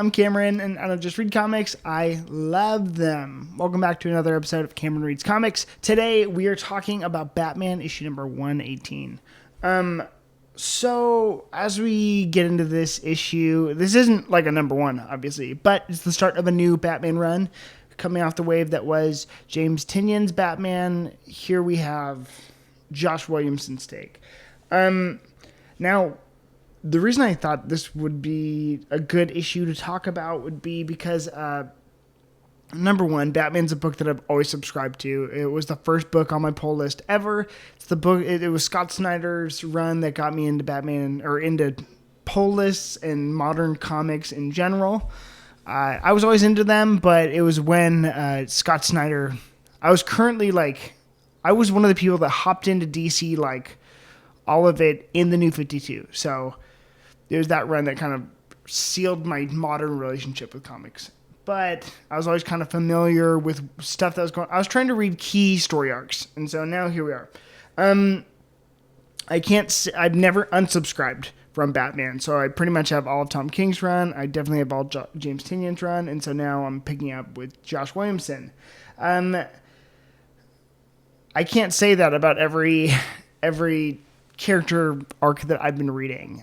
I'm Cameron, and I don't just read comics, I love them. Welcome back to another episode of Cameron Reads Comics. Today, we are talking about Batman issue number 118. So, as we get into this issue, this isn't like a number one, obviously, but it's the start of a new Batman run, coming off the wave that was James Tynion's Batman. Here we have Josh Williamson's take. Now, the reason I thought this would be a good issue to talk about would be because, number one, Batman's a book that I've always subscribed to. It was the first book on my pull list ever. It's the book. It was Scott Snyder's run that got me into Batman, or into pull lists and modern comics in general. I was always into them, but it was when Scott Snyder. I was one of the people that hopped into DC all of it in the New 52. So there's that run that kind of sealed my modern relationship with comics. But I was always kind of familiar with stuff that was going on. I was trying to read key story arcs, and so now here we are. I've never unsubscribed from Batman, so I pretty much have all of Tom King's run. I definitely have all James Tynion's run, and so now I'm picking up with Josh Williamson. I can't say that about every character arc that I've been reading.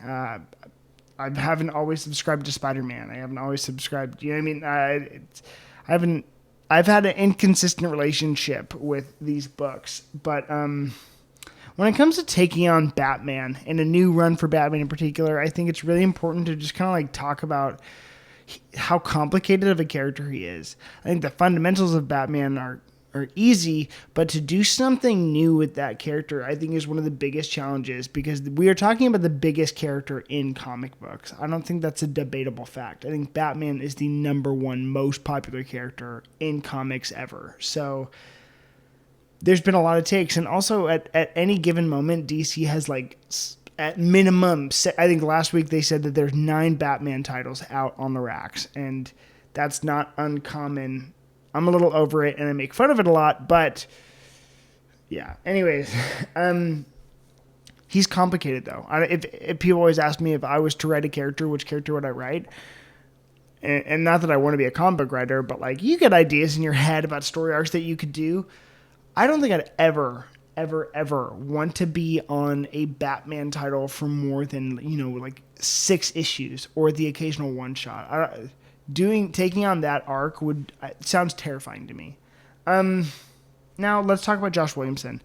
I haven't always subscribed to Spider-Man. I haven't always subscribed. You know what I mean? I've had an inconsistent relationship with these books, but when it comes to taking on Batman and a new run for Batman in particular, I think it's really important to just kind of talk about how complicated of a character he is. I think the fundamentals of Batman are easy, but to do something new with that character, I think, is one of the biggest challenges, because we are talking about the biggest character in comic books. I don't think that's a debatable fact. I think Batman is the number one most popular character in comics ever. So there's been a lot of takes, and also at any given moment, DC has at minimum, I think last week they said that there's 9 Batman titles out on the racks, and that's not uncommon. I'm a little over it, and I make fun of it a lot, but yeah. Anyways, he's complicated, though. If people always ask me if I was to write a character, which character would I write? And not that I want to be a comic book writer, but you get ideas in your head about story arcs that you could do. I don't think I'd ever want to be on a Batman title for more than 6 issues or the occasional one shot. Taking on that arc sounds terrifying to me. Now let's talk about Josh Williamson.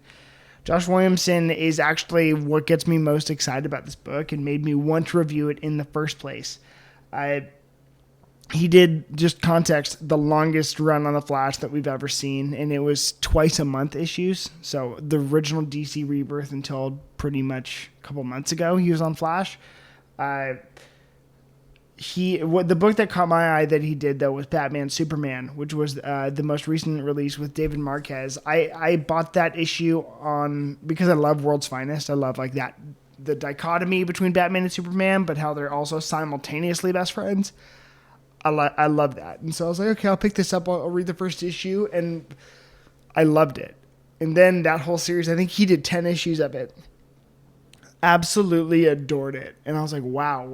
Josh Williamson is actually what gets me most excited about this book and made me want to review it in the first place. He did, just context, the longest run on The Flash that we've ever seen, and it was twice a month issues. So the original DC Rebirth until pretty much a couple months ago, he was on Flash. The book that caught my eye that he did, though, was Batman Superman, which was the most recent release with David Marquez. I bought that issue because I love World's Finest. I love the dichotomy between Batman and Superman, but how they're also simultaneously best friends. I love that. And so I was like, okay, I'll pick this up. I'll read the first issue, and I loved it. And then that whole series, I think he did 10 issues of it. Absolutely adored it. And I was like, wow,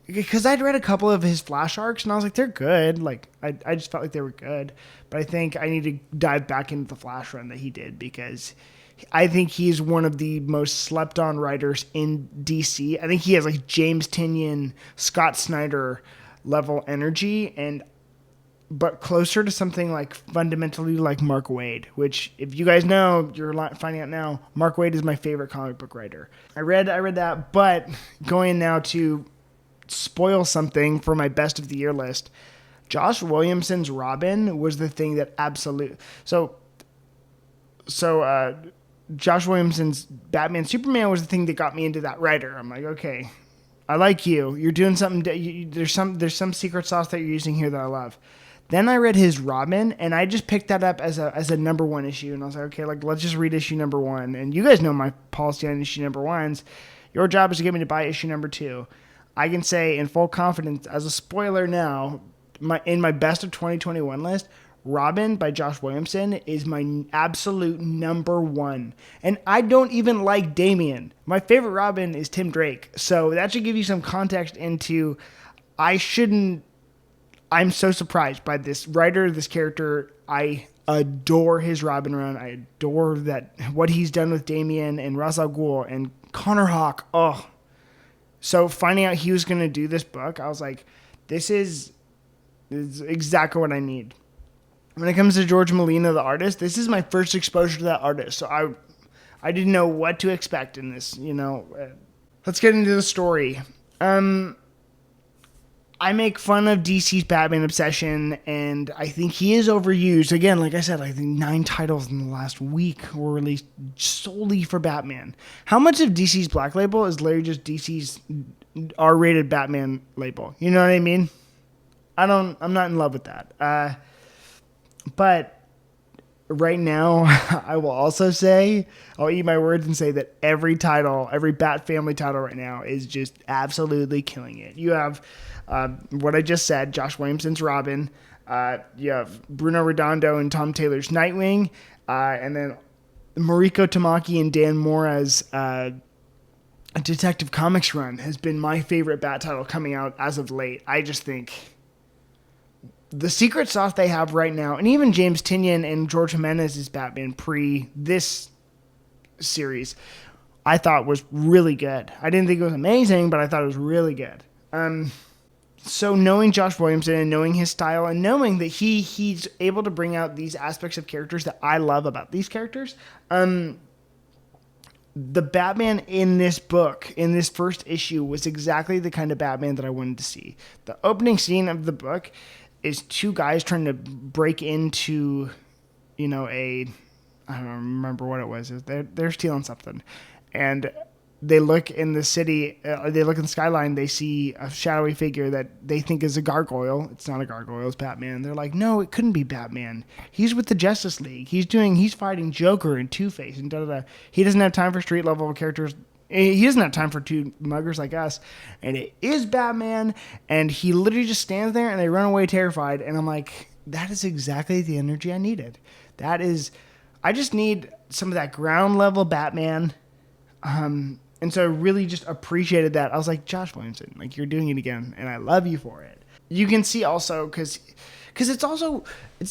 because I'd read a couple of his Flash arcs, and I was like, they're good. I just felt like they were good. But I think I need to dive back into the Flash run that he did, because I think he's one of the most slept-on writers in DC. I think he has James Tynion, Scott Snyder level energy, but closer to something fundamentally like Mark Waid, which, if you guys know, you're finding out now, Mark Waid is my favorite comic book writer. I read that, but going now to spoil something for my best of the year list, Josh Williamson's Robin was the thing that Josh Williamson's Batman Superman was the thing that got me into that writer. I'm like, okay, I like you. You're doing something. There's some secret sauce that you're using here that I love. Then I read his Robin, and I just picked that up as a number one issue, and I was like, okay, let's just read issue number 1. And you guys know my policy on issue number 1s. Your job is to get me to buy issue number 2. I can say in full confidence, as a spoiler now, in my best of 2021 list, Robin by Josh Williamson is my absolute number 1. And I don't even like Damian. My favorite Robin is Tim Drake. So that should give you some context into, I shouldn't I'm so surprised by this writer, this character. I adore his Robin run. I adore what he's done with Damian and Ra's al Ghul and Connor Hawke. Oh, so finding out he was going to do this book, I was like, this is exactly what I need. When it comes to Jorge Molina, the artist, this is my first exposure to that artist. So I didn't know what to expect in this, Let's get into the story. I make fun of DC's Batman obsession, and I think he is overused. Again, like I said, I think 9 titles in the last week were released solely for Batman. How much of DC's Black Label is literally just DC's R-rated Batman label? You know what I mean? I'm not in love with that. But right now, I will also say, I'll eat my words and say that every Bat Family title right now is just absolutely killing it. You have what I just said, Josh Williamson's Robin. You have Bruno Redondo and Tom Taylor's Nightwing. And then Mariko Tamaki and Dan Mora's Detective Comics run has been my favorite Bat title coming out as of late. I just think the secret sauce they have right now, and even James Tynion and George Jimenez's Batman pre this series, I thought was really good. I didn't think it was amazing, but I thought it was really good. So knowing Josh Williamson and knowing his style and knowing that he's able to bring out these aspects of characters that I love about these characters, the Batman in this book, in this first issue, was exactly the kind of Batman that I wanted to see. The opening scene of the book is 2 guys trying to break into, I don't remember what it was. They're stealing something. And they look in the city, they look in the skyline, they see a shadowy figure that they think is a gargoyle. It's not a gargoyle, it's Batman. They're like, no, it couldn't be Batman. He's with the Justice League. He's fighting Joker and Two-Face and da-da-da. He doesn't have time for street level characters. He doesn't have time for 2 muggers like us. And it is Batman, and he literally just stands there and they run away terrified. And I'm like, that is exactly the energy I needed. I just need some of that ground level Batman. And so I really just appreciated that. I was like, Josh Williamson, like, you're doing it again, and I love you for it. You can see also, because it's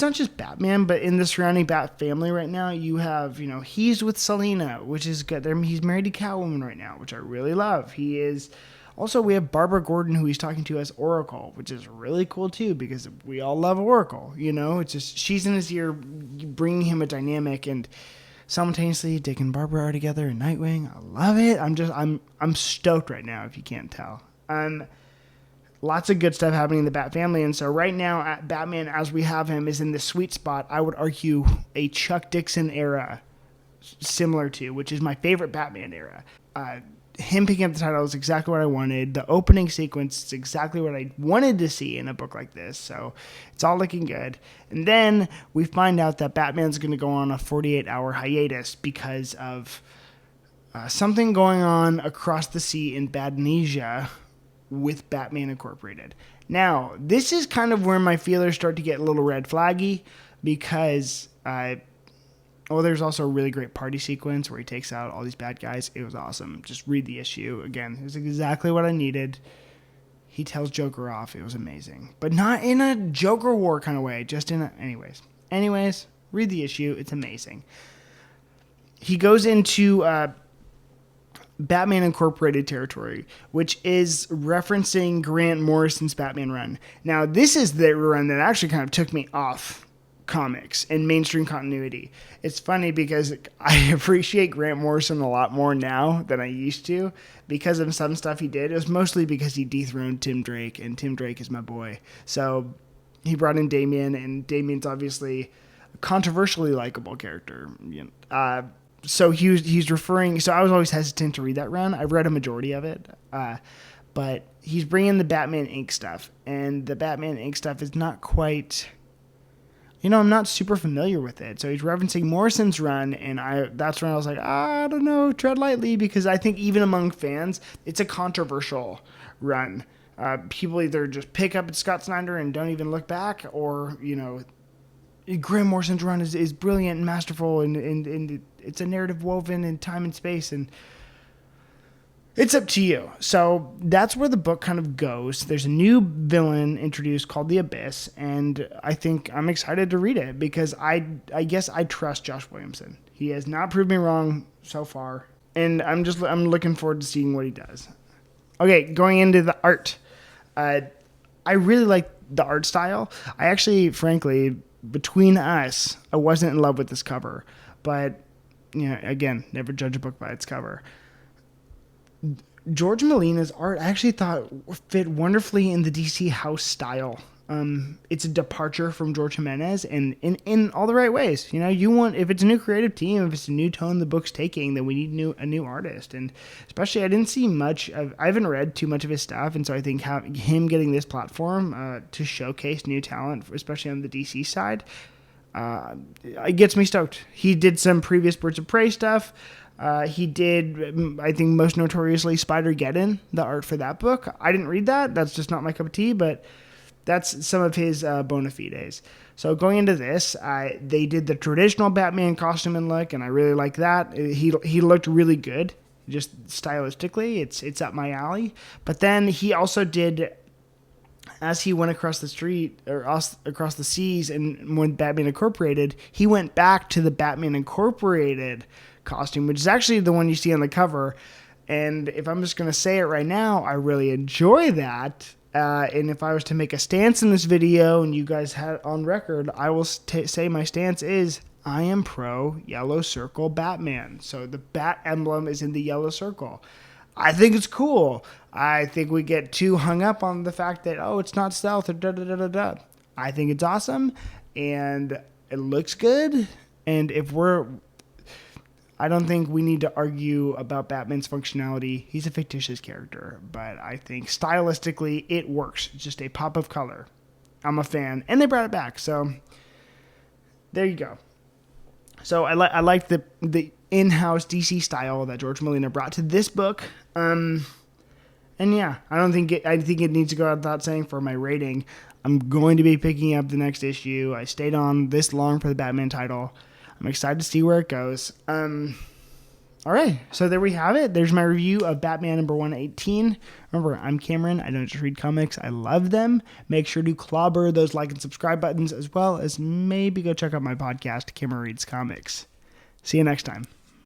not just Batman, but in the surrounding Bat family right now, you have, he's with Selena, which is good. He's married to Catwoman right now, which I really love. Also, we have Barbara Gordon, who he's talking to as Oracle, which is really cool too, because we all love Oracle, it's just, she's in his ear, bringing him a dynamic, and simultaneously, Dick and Barbara are together in Nightwing. I love it. I'm stoked right now, if you can't tell. Lots of good stuff happening in the Bat family, and so right now, Batman, as we have him, is in the sweet spot. I would argue a Chuck Dixon era, similar to, which is my favorite Batman era. Him picking up the title is exactly what I wanted. The opening sequence is exactly what I wanted to see in a book like this. So it's all looking good. And then we find out that Batman's going to go on a 48-hour hiatus because of something going on across the sea in Badnesia with Batman Incorporated. Now, this is kind of where my feelers start to get a little red flaggy because there's also a really great party sequence where he takes out all these bad guys. It was awesome. Just read the issue. Again, it was exactly what I needed. He tells Joker off. It was amazing. But not in a Joker war kind of way. Just in a... Anyways, read the issue. It's amazing. He goes into Batman Incorporated territory, which is referencing Grant Morrison's Batman run. Now, this is the run that actually kind of took me off comics and mainstream continuity. It's funny because I appreciate Grant Morrison a lot more now than I used to because of some stuff he did. It was mostly because he dethroned Tim Drake, and Tim Drake is my boy. So he brought in Damian, and Damian's obviously a controversially likable character. So he's referring. So I was always hesitant to read that run. I've read a majority of it, but he's bringing the Batman Inc. stuff, and the Batman Inc. stuff is not quite. I'm not super familiar with it. So he's referencing Morrison's run, and that's when I was like, I don't know, tread lightly, because I think even among fans, it's a controversial run. People either just pick up at Scott Snyder and don't even look back, or, Grant Morrison's run is brilliant and masterful, and it's a narrative woven in time and space, and It's up to you. So that's where the book kind of goes. There's a new villain introduced called the Abyss, and I think I'm excited to read it because I guess I trust Josh Williamson. He has not proved me wrong so far, and I'm looking forward to seeing what he does. Okay, going into the art. I really like the art style. I actually, frankly, between us, I wasn't in love with this cover, but again, never judge a book by its cover. Jorge Molina's art I actually thought fit wonderfully in the DC house style. It's a departure from George Jimenez, and in all the right ways. You want, if it's a new creative team, if it's a new tone the book's taking, then we need a new artist. And especially, I didn't see I haven't read too much of his stuff, and so I think him getting this platform to showcase new talent, especially on the DC side, it gets me stoked. He did some previous Birds of Prey stuff. He did, I think, most notoriously Spider-Geddon, the art for that book. I didn't read that. That's just not my cup of tea, but that's some of his bona fides. So going into this, they did the traditional Batman costume and look, and I really like that. He looked really good, just stylistically. It's up my alley. But then he also did, as he went across the street or across the seas, and when Batman Incorporated, he went back to the Batman Incorporated costume, which is actually the one you see on the cover. And if I'm just going to say it right now, I really enjoy that. And if I was to make a stance in this video and you guys had it on record, I will say my stance is I am pro yellow circle Batman. So the bat emblem is in the yellow circle. I think it's cool. I think we get too hung up on the fact that, it's not stealth or da-da-da-da-da. I think it's awesome and it looks good. And I don't think we need to argue about Batman's functionality. He's a fictitious character, but I think stylistically it works. It's just a pop of color. I'm a fan, and they brought it back, so there you go. So I like the in-house DC style that Jorge Molina brought to this book. And yeah, I think it needs to go out without saying for my rating. I'm going to be picking up the next issue. I stayed on this long for the Batman title. I'm excited to see where it goes. All right, so there we have it. There's my review of Batman number 118. Remember, I'm Cameron. I don't just read comics. I love them. Make sure to clobber those like and subscribe buttons, as well as maybe go check out my podcast, Cameron Reads Comics. See you next time.